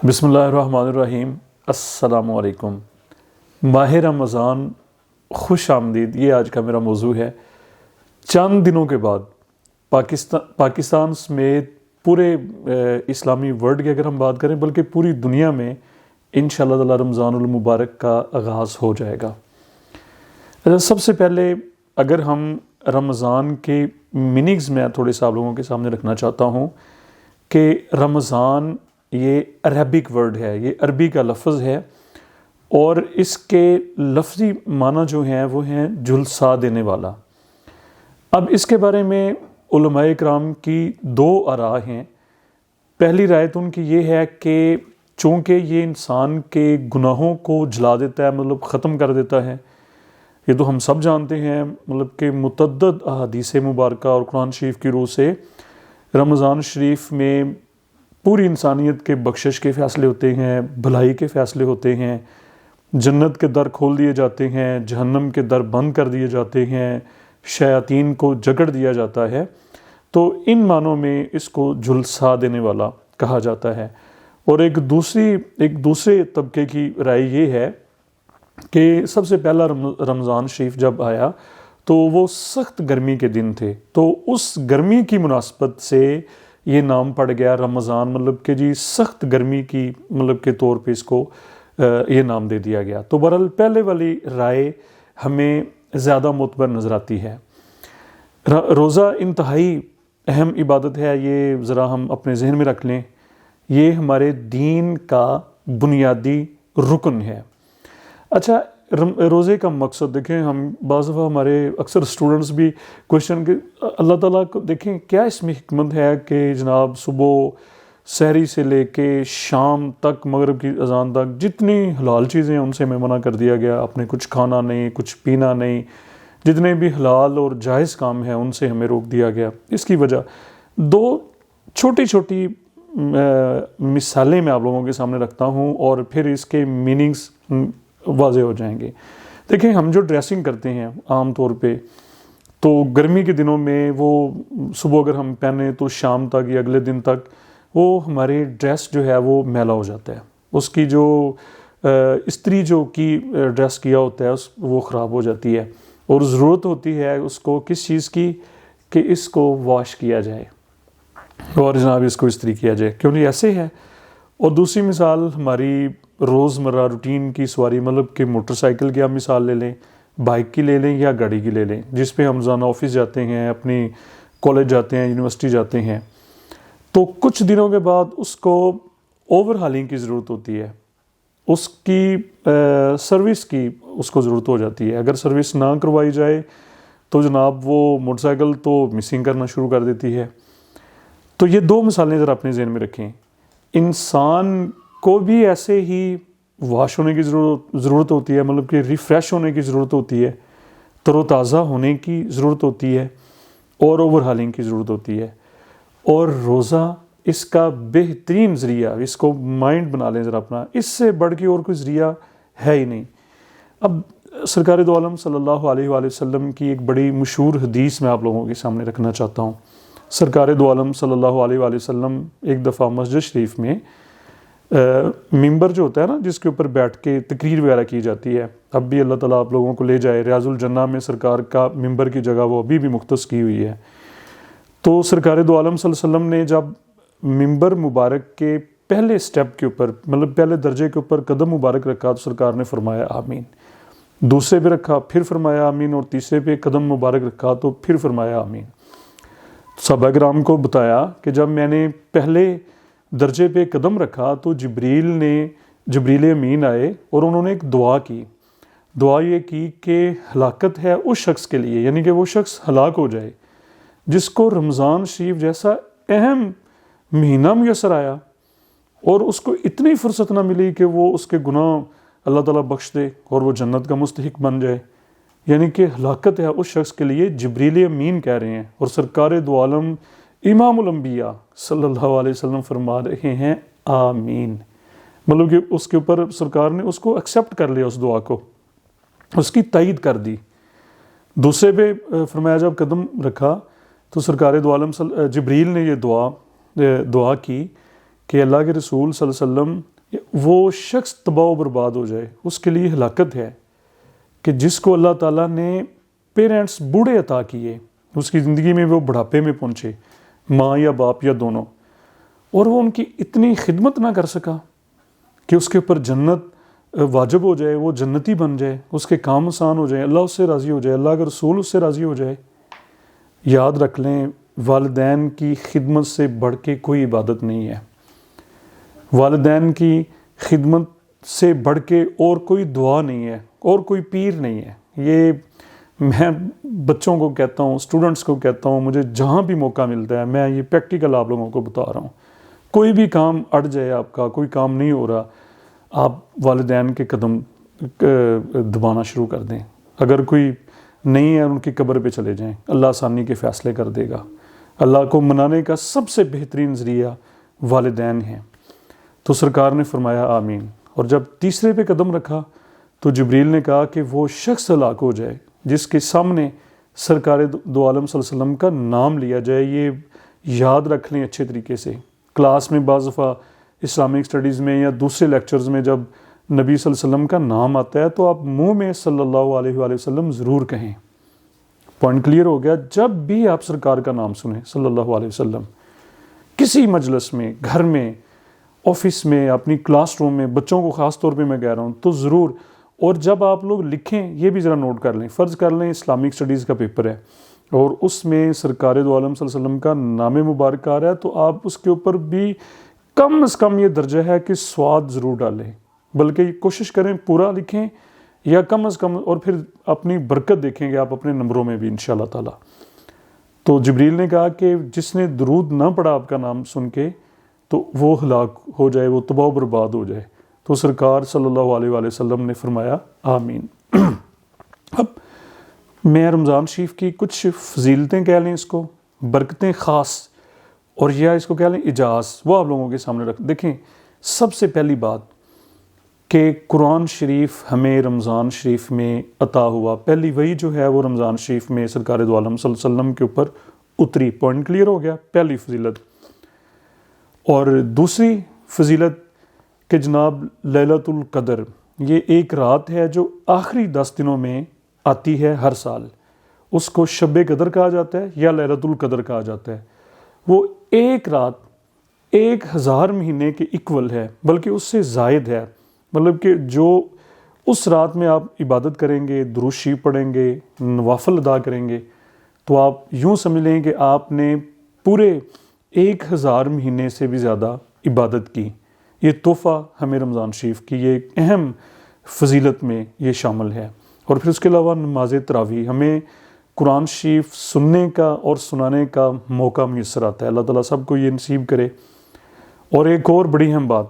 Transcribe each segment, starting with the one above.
بسم اللہ الرحمن الرحیم۔ السلام علیکم۔ ماہ رمضان خوش آمدید، یہ آج کا میرا موضوع ہے۔ چند دنوں کے بعد پاکستان سمیت پورے اسلامی ورلڈ کی اگر ہم بات کریں، بلکہ پوری دنیا میں انشاءاللہ تعالی رمضان المبارک کا آغاز ہو جائے گا۔ سب سے پہلے اگر ہم رمضان کے میننگز میں تھوڑے سے آپ لوگوں کے سامنے رکھنا چاہتا ہوں کہ رمضان یہ عربک ورڈ ہے، یہ عربی کا لفظ ہے، اور اس کے لفظی معنی جو ہیں وہ ہیں جھلسا دینے والا۔ اب اس کے بارے میں علماء کرام کی دو آراء ہیں۔ پہلی رائے تو ان کی یہ ہے کہ چونکہ یہ انسان کے گناہوں کو جلا دیتا ہے، مطلب ختم کر دیتا ہے، یہ تو ہم سب جانتے ہیں، مطلب کہ متعدد احادیث مبارکہ اور قرآن شریف کی روح سے رمضان شریف میں پوری انسانیت کے بخشش کے فیصلے ہوتے ہیں، بھلائی کے فیصلے ہوتے ہیں، جنت کے در کھول دیے جاتے ہیں، جہنم کے در بند کر دیے جاتے ہیں، شیاطین کو جکڑ دیا جاتا ہے۔ تو ان معنوں میں اس کو جھلسا دینے والا کہا جاتا ہے۔ اور ایک دوسرے طبقے کی رائے یہ ہے کہ سب سے پہلا رمضان شریف جب آیا تو وہ سخت گرمی کے دن تھے، تو اس گرمی کی مناسبت سے یہ نام پڑ گیا رمضان، مطلب کہ جی سخت گرمی کی مطلب کے طور پہ اس کو یہ نام دے دیا گیا۔ تو بہرحال پہلے والی رائے ہمیں زیادہ معتبر نظر آتی ہے۔ روزہ انتہائی اہم عبادت ہے، یہ ذرا ہم اپنے ذہن میں رکھ لیں، یہ ہمارے دین کا بنیادی رکن ہے۔ اچھا، روزے کا مقصد دیکھیں، ہم بعض دفعہ ہمارے اکثر اسٹوڈنٹس بھی کوشچن کہ اللہ تعالیٰ کو دیکھیں کیا اس میں حکمت ہے کہ جناب صبح سحری سے لے کے شام تک، مغرب کی اذان تک جتنی حلال چیزیں ہیں ان سے ہمیں منع کر دیا گیا، اپنے کچھ کھانا نہیں، کچھ پینا نہیں، جتنے بھی حلال اور جائز کام ہیں ان سے ہمیں روک دیا گیا۔ اس کی وجہ دو چھوٹی چھوٹی مثالیں میں آپ لوگوں کے سامنے رکھتا ہوں اور پھر اس کے میننگز واضح ہو جائیں گے۔ دیکھیں، ہم جو ڈریسنگ کرتے ہیں عام طور پہ، تو گرمی کے دنوں میں وہ صبح اگر ہم پہنیں تو شام تک یا اگلے دن تک وہ ہماری ڈریس جو ہے وہ میلا ہو جاتا ہے، اس کی جو استری جو کی ڈریس کیا ہوتا ہے وہ خراب ہو جاتی ہے، اور ضرورت ہوتی ہے اس کو کس چیز کی کہ اس کو واش کیا جائے اور جناب اس کو استری کیا جائے، کیوں نہیں ایسے ہے۔ اور دوسری مثال ہماری روزمرہ روٹین کی سواری، مطلب کہ موٹر سائیکل کی آپ مثال لے لیں، بائک کی لے لیں یا گاڑی کی لے لیں، جس پہ ہم روزانہ آفس جاتے ہیں، اپنی کالج جاتے ہیں، یونیورسٹی جاتے ہیں، تو کچھ دنوں کے بعد اس کو اوور ہالنگ کی ضرورت ہوتی ہے، اس کی سروس کی اس کو ضرورت ہو جاتی ہے۔ اگر سروس نہ کروائی جائے تو جناب وہ موٹر سائیکل تو مسنگ کرنا شروع کر دیتی ہے۔ تو یہ دو مثالیں ذرا اپنے ذہن میں رکھیں۔ انسان کو بھی ایسے ہی واش ہونے کی ضرورت ہوتی ہے، مطلب کہ ریفریش ہونے کی ضرورت ہوتی ہے، تر و تازہ ہونے کی ضرورت ہوتی ہے، اور اوور ہالنگ کی ضرورت ہوتی ہے۔ اور روزہ اس کا بہترین ذریعہ، اس کو مائنڈ بنا لیں ذرا اپنا، اس سے بڑھ کے اور کوئی ذریعہ ہے ہی نہیں۔ اب سرکار دو عالم صلی اللہ علیہ وآلہ وسلم کی ایک بڑی مشہور حدیث میں آپ لوگوں کے سامنے رکھنا چاہتا ہوں۔ سرکار دو عالم صلی اللہ علیہ وآلہ وسلم ایک دفعہ مسجد شریف میں ممبر جو ہوتا ہے نا، جس کے اوپر بیٹھ کے تقریر وغیرہ کی جاتی ہے، اب بھی اللہ تعالیٰ آپ لوگوں کو لے جائے، ریاض الجنہ میں سرکار کا ممبر کی جگہ وہ ابھی بھی مختص کی ہوئی ہے۔ تو سرکار دو عالم صلی اللہ علیہ وسلم نے جب ممبر مبارک کے پہلے سٹیپ کے اوپر، مطلب پہلے درجے کے اوپر قدم مبارک رکھا تو سرکار نے فرمایا آمین، دوسرے پہ رکھا پھر فرمایا آمین، اور تیسرے پہ قدم مبارک رکھا تو پھر فرمایا آمین۔ صحابہ کرام کو بتایا کہ جب میں نے پہلے درجے پہ قدم رکھا تو جبریل امین آئے اور انہوں نے ایک دعا کی۔ دعا یہ کی کہ ہلاکت ہے اس شخص کے لیے، یعنی کہ وہ شخص ہلاک ہو جائے جس کو رمضان شریف جیسا اہم مہینہ میسر آیا اور اس کو اتنی فرصت نہ ملی کہ وہ اس کے گناہ اللہ تعالیٰ بخش دے اور وہ جنت کا مستحق بن جائے، یعنی کہ ہلاکت ہے اس شخص کے لیے، جبریل امین کہہ رہے ہیں، اور سرکار دو عالم امام الانبیاء صلی اللہ علیہ وسلم فرما رہے ہیں آمین، مطلب کہ اس کے اوپر سرکار نے اس کو ایکسیپٹ کر لیا، اس دعا کو اس کی تائید کر دی۔ دوسرے پہ فرمایا جب قدم رکھا تو سرکار دو عالم جبریل نے یہ دعا کی کہ اللہ کے رسول صلی اللہ علیہ وسلم وہ شخص تباہ و برباد ہو جائے، اس کے لیے ہلاکت ہے کہ جس کو اللہ تعالیٰ نے پیرنٹس بوڑھے عطا کیے، اس کی زندگی میں وہ بڑھاپے میں پہنچے، ماں یا باپ یا دونوں، اور وہ ان کی اتنی خدمت نہ کر سکا کہ اس کے اوپر جنت واجب ہو جائے، وہ جنتی بن جائے، اس کے کام آسان ہو جائے، اللہ اس سے راضی ہو جائے، اللہ کا رسول اس سے راضی ہو جائے۔ یاد رکھ لیں، والدین کی خدمت سے بڑھ کے کوئی عبادت نہیں ہے، والدین کی خدمت سے بڑھ کے اور کوئی دعا نہیں ہے، اور کوئی پیر نہیں ہے۔ یہ میں بچوں کو کہتا ہوں، اسٹوڈنٹس کو کہتا ہوں، مجھے جہاں بھی موقع ملتا ہے میں یہ پریکٹیکل آپ لوگوں کو بتا رہا ہوں۔ کوئی بھی کام اڑ جائے، آپ کا کوئی کام نہیں ہو رہا، آپ والدین کے قدم دبانا شروع کر دیں۔ اگر کوئی نہیں ہے ان کی قبر پہ چلے جائیں، اللہ آسانی کے فیصلے کر دے گا۔ اللہ کو منانے کا سب سے بہترین ذریعہ والدین ہیں۔ تو سرکار نے فرمایا آمین، اور جب تیسرے پہ قدم رکھا تو جبریل نے کہا کہ وہ شخص ہلاک ہو جائے جس کے سامنے سرکار دو عالم صلی اللہ علیہ وسلم کا نام لیا جائے۔ یہ یاد رکھ لیں اچھے طریقے سے۔ کلاس میں بعض دفعہ اسلامک اسٹڈیز میں یا دوسرے لیکچرز میں جب نبی صلی اللہ علیہ وسلم کا نام آتا ہے تو آپ منہ میں صلی اللہ علیہ وآلہ وسلم ضرور کہیں۔ پوائنٹ کلیئر ہو گیا؟ جب بھی آپ سرکار کا نام سنیں صلی اللہ علیہ وسلم، کسی مجلس میں، گھر میں، آفس میں، اپنی کلاس روم میں، بچوں کو خاص طور پہ میں کہہ رہا ہوں تو ضرور۔ اور جب آپ لوگ لکھیں، یہ بھی ذرا نوٹ کر لیں، فرض کر لیں اسلامک اسٹڈیز کا پیپر ہے اور اس میں سرکار دو عالم صلی اللہ علیہ وسلم کا نام مبارک آ رہا ہے، تو آپ اس کے اوپر بھی کم از کم یہ درجہ ہے کہ سواد ضرور ڈالیں، بلکہ کوشش کریں پورا لکھیں یا کم از کم، اور پھر اپنی برکت دیکھیں گے آپ اپنے نمبروں میں بھی انشاءاللہ تعالی۔ تو جبریل نے کہا کہ جس نے درود نہ پڑھا آپ کا نام سن کے تو وہ ہلاک ہو جائے، وہ تباہ و برباد ہو جائے۔ تو سرکار صلی اللہ علیہ وآلہ وسلم نے فرمایا آمین۔ اب میں رمضان شریف کی کچھ فضیلتیں کہہ لیں، اس کو برکتیں خاص، اور یا اس کو کہہ لیں اعجاز، وہ آپ لوگوں کے سامنے رکھ دیکھیں۔ سب سے پہلی بات کہ قرآن شریف ہمیں رمضان شریف میں عطا ہوا، پہلی وہی جو ہے وہ رمضان شریف میں سرکار دو عالم صلی اللہ علیہ وسلم کے اوپر اتری۔ پوائنٹ کلیئر ہو گیا؟ پہلی فضیلت۔ اور دوسری فضیلت کہ جناب لیلۃ القدر، یہ ایک رات ہے جو آخری 10 دنوں میں آتی ہے ہر سال، اس کو شب قدر کہا جاتا ہے یا لیلۃ القدر کہا جاتا ہے۔ وہ ایک رات 1000 مہینے کے ایکول ہے، بلکہ اس سے زائد ہے۔ مطلب کہ جو اس رات میں آپ عبادت کریں گے، درود شریف پڑھیں گے، نوافل ادا کریں گے، تو آپ یوں سمجھ لیں کہ آپ نے پورے 1000 مہینے سے بھی زیادہ عبادت کی۔ یہ تحفہ ہمیں رمضان شریف کی یہ ایک اہم فضیلت میں یہ شامل ہے۔ اور پھر اس کے علاوہ نماز تراویح، ہمیں قرآن شریف سننے کا اور سنانے کا موقع میسر آتا ہے۔ اللہ تعالیٰ سب کو یہ نصیب کرے۔ اور ایک اور بڑی اہم بات،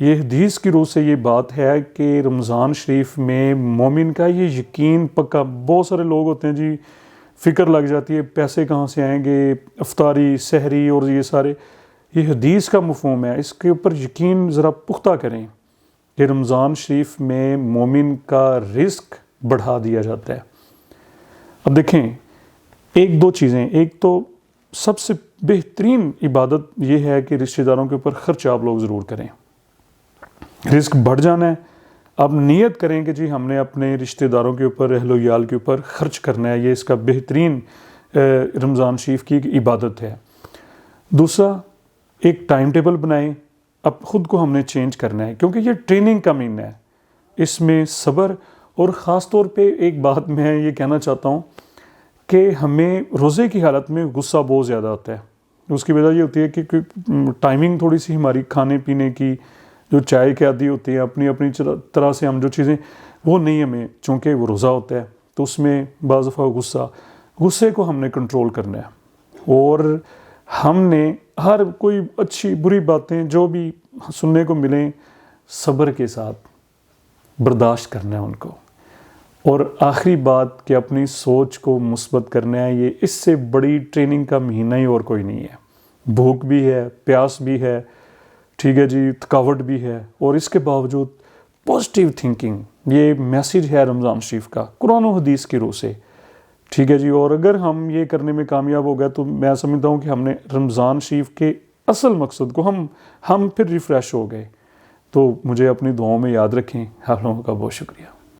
یہ حدیث کی روح سے یہ بات ہے کہ رمضان شریف میں مومن کا یہ یقین پکا، بہت سارے لوگ ہوتے ہیں جی فکر لگ جاتی ہے پیسے کہاں سے آئیں گے، افطاری، سحری اور یہ سارے، یہ حدیث کا مفہوم ہے، اس کے اوپر یقین ذرا پختہ کریں کہ رمضان شریف میں مومن کا رزق بڑھا دیا جاتا ہے۔ اب دیکھیں ایک دو چیزیں، ایک تو سب سے بہترین عبادت یہ ہے کہ رشتہ داروں کے اوپر خرچ آپ لوگ ضرور کریں، رزق بڑھ جانا ہے۔ آپ نیت کریں کہ جی ہم نے اپنے رشتہ داروں کے اوپر، اہل و عیال کے اوپر خرچ کرنا ہے، یہ اس کا بہترین رمضان شریف کی ایک عبادت ہے۔ دوسرا، ایک ٹائم ٹیبل بنائیں، اب خود کو ہم نے چینج کرنا ہے، کیونکہ یہ ٹریننگ کا مہینہ ہے، اس میں صبر، اور خاص طور پہ ایک بات میں یہ کہنا چاہتا ہوں کہ ہمیں روزے کی حالت میں غصہ بہت زیادہ ہوتا ہے۔ اس کی وجہ یہ ہوتی ہے کہ ٹائمنگ تھوڑی سی ہماری کھانے پینے کی، جو چائے کے عادی ہوتے ہیں، اپنی اپنی طرح سے ہم جو چیزیں وہ نہیں، ہمیں چونکہ وہ روزہ ہوتا ہے تو اس میں بعض دفعہ غصے کو ہم نے کنٹرول کرنا ہے، اور ہم نے ہر کوئی اچھی بری باتیں جو بھی سننے کو ملیں صبر کے ساتھ برداشت کرنا ہے ان کو۔ اور آخری بات کہ اپنی سوچ کو مثبت کرنا ہے، یہ اس سے بڑی ٹریننگ کا مہینہ ہی اور کوئی نہیں ہے۔ بھوک بھی ہے، پیاس بھی ہے، ٹھیک ہے جی، تھکاوٹ بھی ہے، اور اس کے باوجود پازیٹیو تھنکنگ، یہ میسیج ہے رمضان شریف کا قرآن و حدیث کی روح سے، ٹھیک ہے جی۔ اور اگر ہم یہ کرنے میں کامیاب ہو گئے تو میں سمجھتا ہوں کہ ہم نے رمضان شریف کے اصل مقصد کو ہم پھر ریفریش ہو گئے. تو مجھے اپنی دعاؤں میں یاد رکھیں. آپ لوگوں کا بہت شکریہ.